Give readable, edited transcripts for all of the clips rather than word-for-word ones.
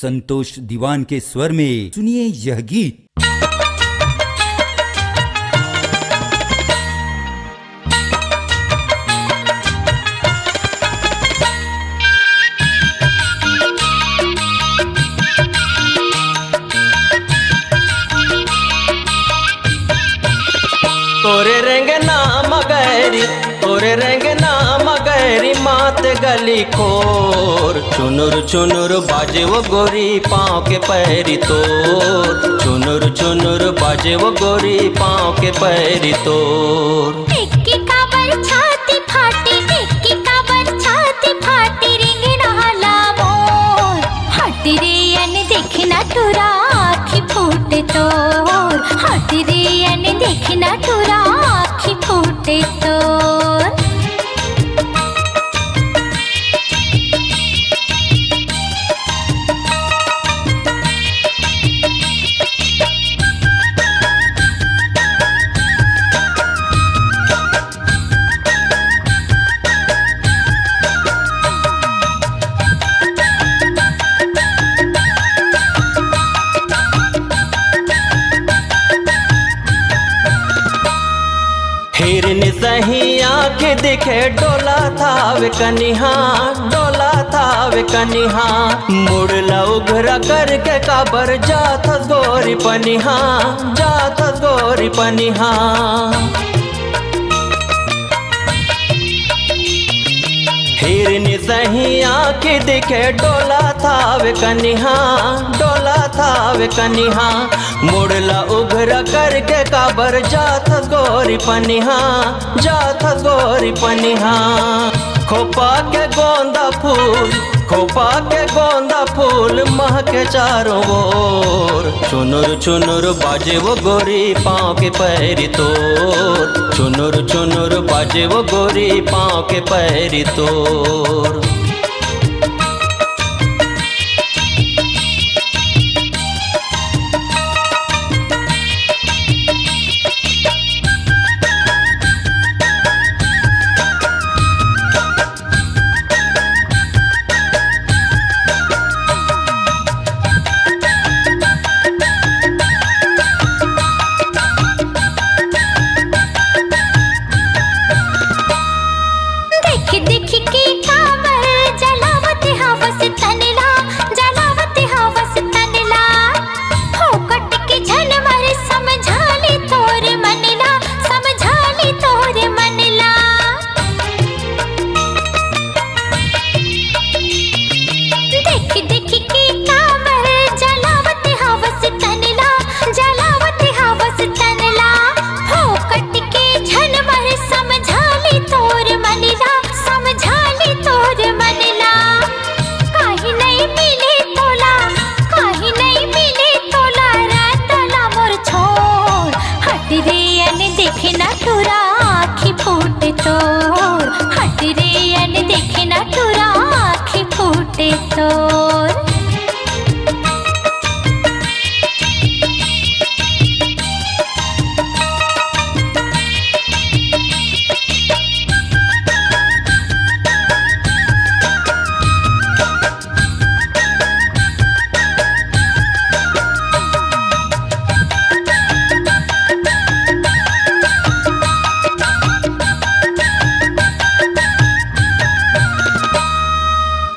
संतोष दीवान के स्वर में सुनिए यह गीत। तोरे रंग नाम गैरी, तोरे रंग नाम गैरी मात गली खोर। चुनुर चुनुर बाजे वो गोरी पाँव के पैरी तोर। चुनुर चुनुर बाजे वो गोरी पाँव के पैरी तोर। टिक्की काबर छाती फाटी, टिक्की काबर छाती फाटी रिंग नहाला मोर। हट रे अन देखना टुरा आँखी फूटे तोर। हट रे अन देखना टुरा आँखी फूटे तोर। हिरन सही आँख दिखे डोला थावे कनिहा, डोला थावे कनिहा। मुड़ला उघरा करके काबर जात गोरी पनिहा, जात गोरी पनिहा। हिरन सही आँख दिखे डोला थावे कनिहा, डोला थावे कनिहा। मुड़ला उघरा करके काबर जात गोरी पनिहा, जात गोरी पनिहा। खोपा के गोंदा फूल, खोपा के गोंदा फूल महके चारों ओर। चुनुर चुनुर बाजे वो गोरी पाँव के पैरी तोर। चुनुर चुनुर बाजे वो गोरी पाँव के पैरी तोर।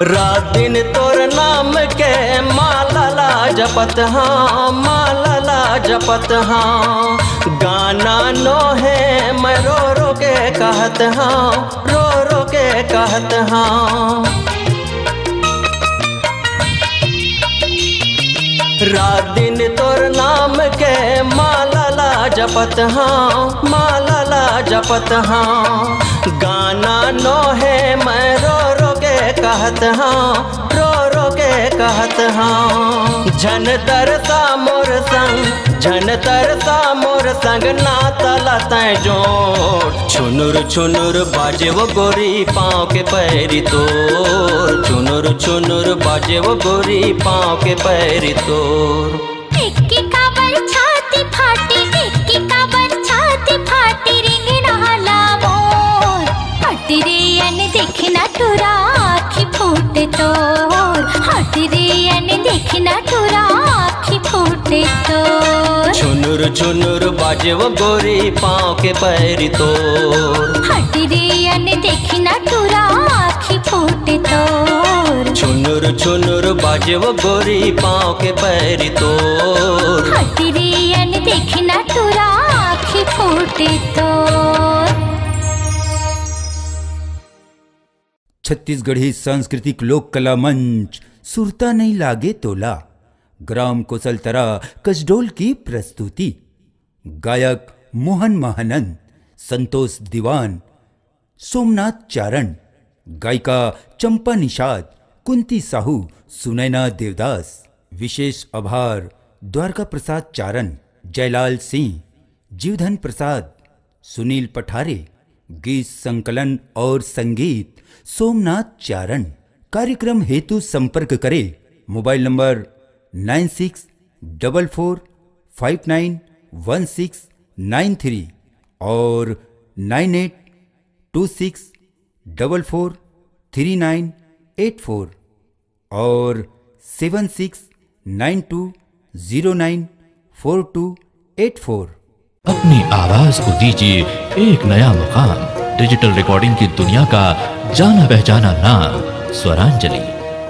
रात दिन तोर नाम के माला ला जपत हाँ, माला ला जपत हाँ। गाना नो है मैं रो रो के कहत हाँ, रो रो के कहत हाँ। रात दिन तोर नाम के माला ला जपत हाँ, माला ला जपत हाँ। गाना नो है मैं रो रो के कहत हाँ, रो रो के कहत हाँ। झन तरसा मोर संग, झन तरसा मोर संग नाता लतै जोड़। चुनुर चुनुर बाजे वो गोरी पाँव के पैरी तोर। चुनुर चुनुर बाजे वो गोरी पाँव के पैरी तोर। टिक्की काबर छाती फाटी, टिक्की काबर छाती फाटी रिंग नहाला मोर। हट रे अन देखना टुरा आँखी फूटे तोर। हट रे अन देखना छुनुर छुनुर बाजे वो गोरी पाँव के पैरी तोर। हट रे अन देखी ना टूरा आँखी फूटे तोर। छुनुर छुनुर बाजे वो गोरी पाँव के पैरी तोर। हट रे अन देखी ना टूरा आँखी फूटे तोर। छत्तीसगढ़ी सांस्कृतिक लोक कला मंच सुरता नहीं लागे तोला, ग्राम कोसलतरा कसडोल की प्रस्तुति। गायक मोहन महानंद, संतोष दीवान, सोमनाथ चारण, गायिका चंपा निषाद, कुंती साहू, सुनैना देवदास। विशेष आभार द्वारका प्रसाद चारण, जयलाल सिंह, जीवधन प्रसाद, सुनील पठारे। गीत संकलन और संगीत सोमनाथ चारण। कार्यक्रम हेतु संपर्क करें मोबाइल नंबर 9644591693 और 9826443984 और 7692094284। अपनी आवाज को दीजिए एक नया मुकाम। डिजिटल रिकॉर्डिंग की दुनिया का जाना पहचाना नाम स्वरांजलि,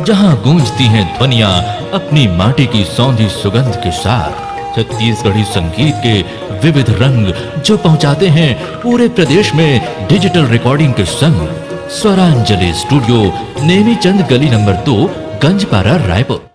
जहां गूंजती हैं ध्वनियां अपनी माटी की सौंधी सुगंध के साथ। छत्तीसगढ़ी संगीत के विविध रंग जो पहुंचाते हैं पूरे प्रदेश में डिजिटल रिकॉर्डिंग के संग। स्वरांजलि स्टूडियो, नेमीचंद गली नंबर 2, गंजपारा, रायपुर।